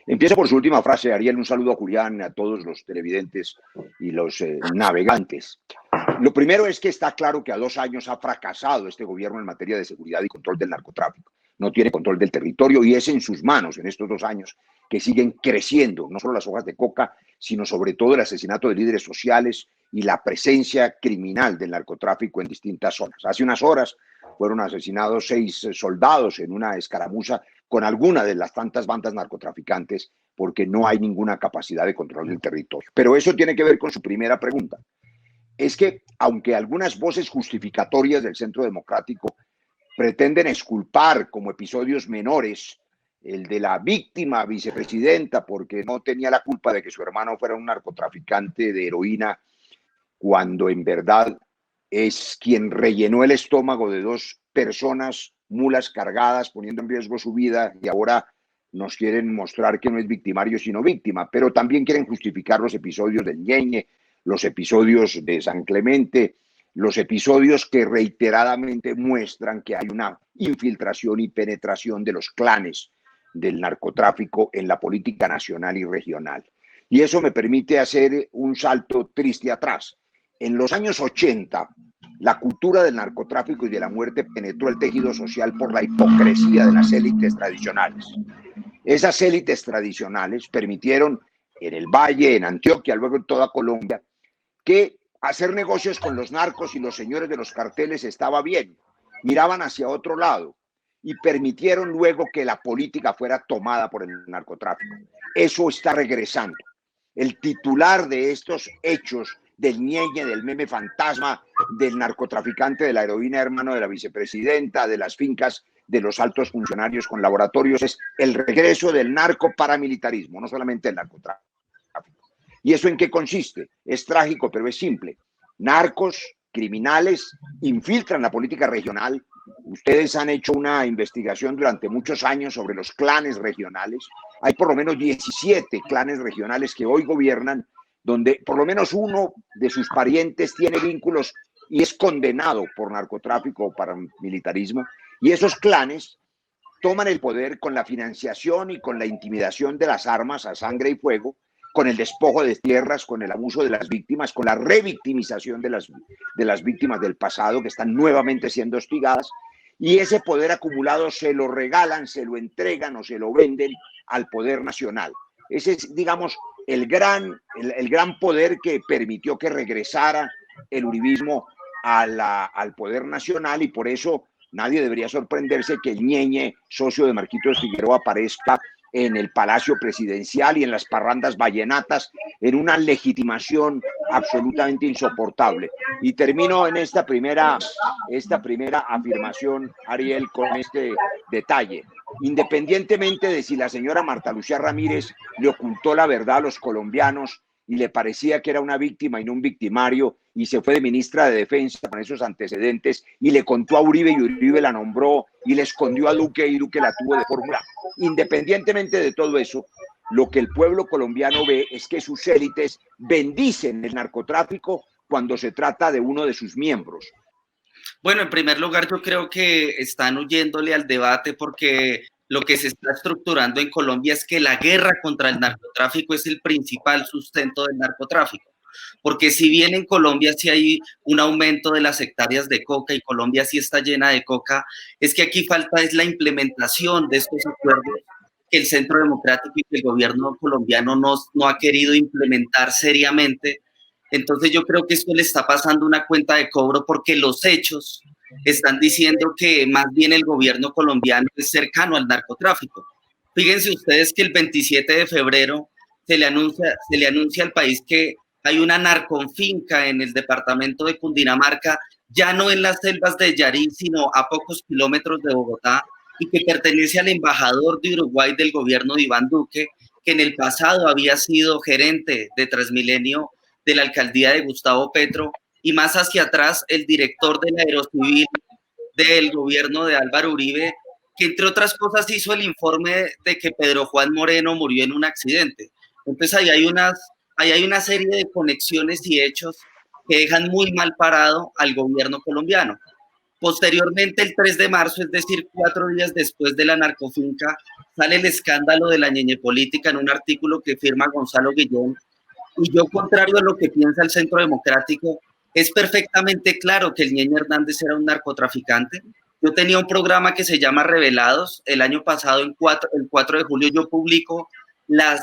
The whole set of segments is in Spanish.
Empiezo por su última frase, Ariel. Un saludo a Julián, a todos los televidentes y los navegantes. Lo primero es que está claro que a 2 años ha fracasado este gobierno en materia de seguridad y control del narcotráfico. No tiene control del territorio y es en sus manos en estos 2 años que siguen creciendo, no solo las hojas de coca, sino sobre todo el asesinato de líderes sociales y la presencia criminal del narcotráfico en distintas zonas. Hace unas horas fueron asesinados 6 soldados en una escaramuza con alguna de las tantas bandas narcotraficantes porque no hay ninguna capacidad de control del territorio. Pero eso tiene que ver con su primera pregunta. Es que, aunque algunas voces justificatorias del Centro Democrático pretenden exculpar como episodios menores el de la víctima vicepresidenta porque no tenía la culpa de que su hermano fuera un narcotraficante de heroína, cuando en verdad es quien rellenó el estómago de 2 personas, mulas cargadas, poniendo en riesgo su vida, y ahora nos quieren mostrar que no es victimario sino víctima, pero también quieren justificar los episodios del Ñeñe, los episodios de San Clemente, los episodios que reiteradamente muestran que hay una infiltración y penetración de los clanes del narcotráfico en la política nacional y regional. Y eso me permite hacer un salto triste atrás. En los años 80, la cultura del narcotráfico y de la muerte penetró el tejido social por la hipocresía de las élites tradicionales. Esas élites tradicionales permitieron en el Valle, en Antioquia, luego en toda Colombia, que hacer negocios con los narcos y los señores de los carteles estaba bien. Miraban hacia otro lado y permitieron luego que la política fuera tomada por el narcotráfico. Eso está regresando. El titular de estos hechos del Ñeñe, del meme fantasma, del narcotraficante de la heroína, hermano de la vicepresidenta, de las fincas de los altos funcionarios con laboratorios, es el regreso del narcoparamilitarismo, no solamente el narcotráfico. ¿Y eso en qué consiste? Es trágico, pero es simple. Narcos, criminales, infiltran la política regional. Ustedes han hecho una investigación durante muchos años sobre los clanes regionales. Hay por lo menos 17 clanes regionales que hoy gobiernan, donde por lo menos uno de sus parientes tiene vínculos y es condenado por narcotráfico o paramilitarismo. Y esos clanes toman el poder con la financiación y con la intimidación de las armas a sangre y fuego, con el despojo de tierras, con el abuso de las víctimas, con la revictimización de las víctimas del pasado que están nuevamente siendo hostigadas, y ese poder acumulado se lo regalan, se lo entregan o se lo venden al poder nacional. Ese es, digamos, el gran poder que permitió que regresara el uribismo al poder nacional, y por eso nadie debería sorprenderse que el Ñeñe, socio de Marquitos Figueroa, aparezca en el Palacio Presidencial y en las parrandas vallenatas, en una legitimación absolutamente insoportable. Y termino en esta primera afirmación, Ariel, con este detalle. Independientemente de si la señora Marta Lucía Ramírez le ocultó la verdad a los colombianos y le parecía que era una víctima y no un victimario, y se fue de ministra de Defensa con esos antecedentes y le contó a Uribe y Uribe la nombró y le escondió a Duque y Duque la tuvo de fórmula. Independientemente de todo eso, lo que el pueblo colombiano ve es que sus élites bendicen el narcotráfico cuando se trata de uno de sus miembros. Bueno, en primer lugar, yo creo que están huyéndole al debate porque lo que se está estructurando en Colombia es que la guerra contra el narcotráfico es el principal sustento del narcotráfico. Porque si bien en Colombia sí hay un aumento de las hectáreas de coca y Colombia sí está llena de coca, es que aquí falta es la implementación de estos acuerdos que el Centro Democrático y que el gobierno colombiano no ha querido implementar seriamente. Entonces yo creo que esto le está pasando una cuenta de cobro porque los hechos están diciendo que más bien el gobierno colombiano es cercano al narcotráfico. Fíjense ustedes que el 27 de febrero se le anuncia al país que hay una narcofinca en el departamento de Cundinamarca, ya no en las selvas de Yarí, sino a pocos kilómetros de Bogotá, y que pertenece al embajador de Uruguay del gobierno de Iván Duque, que en el pasado había sido gerente de Transmilenio de la alcaldía de Gustavo Petro, y más hacia atrás el director de la Aerocivil del gobierno de Álvaro Uribe, que entre otras cosas hizo el informe de que Pedro Juan Moreno murió en un accidente. Entonces ahí hay una serie de conexiones y hechos que dejan muy mal parado al gobierno colombiano. Posteriormente, el 3 de marzo, es decir, 4 días después de la narcofinca, sale el escándalo de la ñeñe política en un artículo que firma Gonzalo Guillén. Y yo, contrario a lo que piensa el Centro Democrático, es perfectamente claro que el Ñeñe Hernández era un narcotraficante. Yo tenía un programa que se llama Revelados. El año pasado, el 4 de julio, yo publico las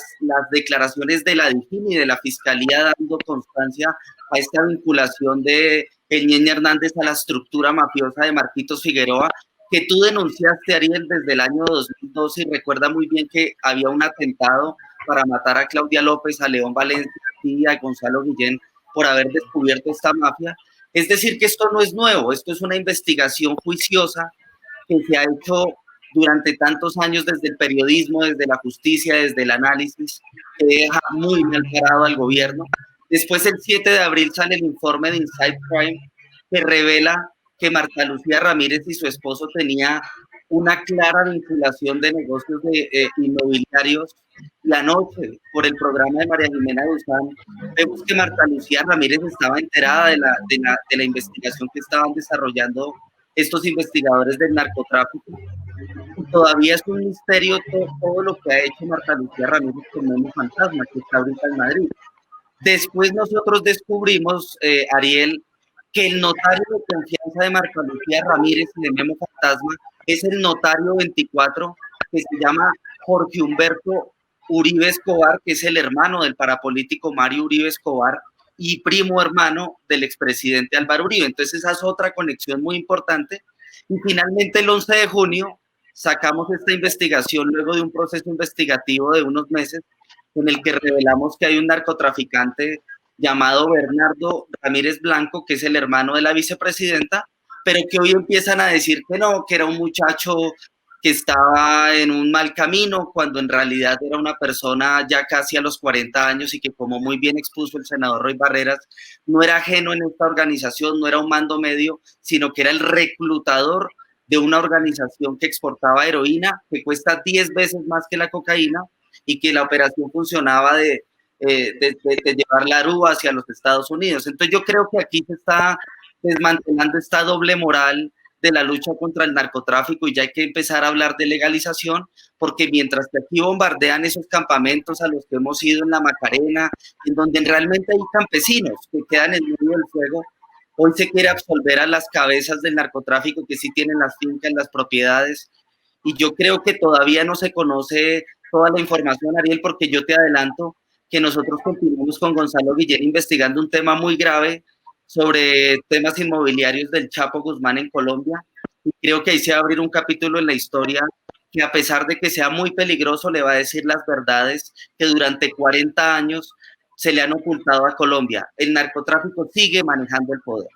declaraciones de la DIJÍN y de la Fiscalía dando constancia a esta vinculación de el Ñeñe Hernández a la estructura mafiosa de Marquitos Figueroa, que tú denunciaste, Ariel, desde el año 2012, y recuerda muy bien que había un atentado para matar a Claudia López, a León Valencia y a Gonzalo Guillén por haber descubierto esta mafia. Es decir, que esto no es nuevo, esto es una investigación juiciosa que se ha hecho durante tantos años desde el periodismo, desde la justicia, desde el análisis, que deja muy mal parado al gobierno. Después, el 7 de abril, sale el informe de Inside Crime que revela que Marta Lucía Ramírez y su esposo tenía una clara vinculación de negocios inmobiliarios. La noche, por el programa de María Jimena Duzán, vemos que Marta Lucía Ramírez estaba enterada de la investigación que estaban desarrollando estos investigadores del narcotráfico. Y todavía es un misterio todo lo que ha hecho Marta Lucía Ramírez con Memo Fantasma, que está ahorita en Madrid. Después nosotros descubrimos, Ariel, que el notario de confianza de Marta Lucía Ramírez y de Memo Fantasma es el notario 24, que se llama Jorge Humberto Uribe Escobar, que es el hermano del parapolítico Mario Uribe Escobar y primo hermano del expresidente Álvaro Uribe. Entonces esa es otra conexión muy importante. Y finalmente, el 11 de junio sacamos esta investigación luego de un proceso investigativo de unos meses en el que revelamos que hay un narcotraficante llamado Bernardo Ramírez Blanco, que es el hermano de la vicepresidenta, pero que hoy empiezan a decir que no, que era un muchacho que estaba en un mal camino, cuando en realidad era una persona ya casi a los 40 años y que, como muy bien expuso el senador Roy Barreras, no era ajeno en esta organización, no era un mando medio, sino que era el reclutador de una organización que exportaba heroína, que cuesta 10 veces más que la cocaína, y que la operación funcionaba de llevar la aruba hacia los Estados Unidos. Entonces yo creo que aquí se está desmantelando esta doble moral de la lucha contra el narcotráfico, y ya hay que empezar a hablar de legalización, porque mientras que aquí bombardean esos campamentos a los que hemos ido en la Macarena, en donde realmente hay campesinos que quedan en medio del fuego, hoy se quiere absolver a las cabezas del narcotráfico que sí tienen las fincas, las propiedades, y yo creo que todavía no se conoce toda la información, Ariel, porque yo te adelanto que nosotros continuamos con Gonzalo Guillén investigando un tema muy grave sobre temas inmobiliarios del Chapo Guzmán en Colombia, y creo que ahí se va a abrir un capítulo en la historia que, a pesar de que sea muy peligroso, le va a decir las verdades que durante 40 años se le han ocultado a Colombia. El narcotráfico sigue manejando el poder.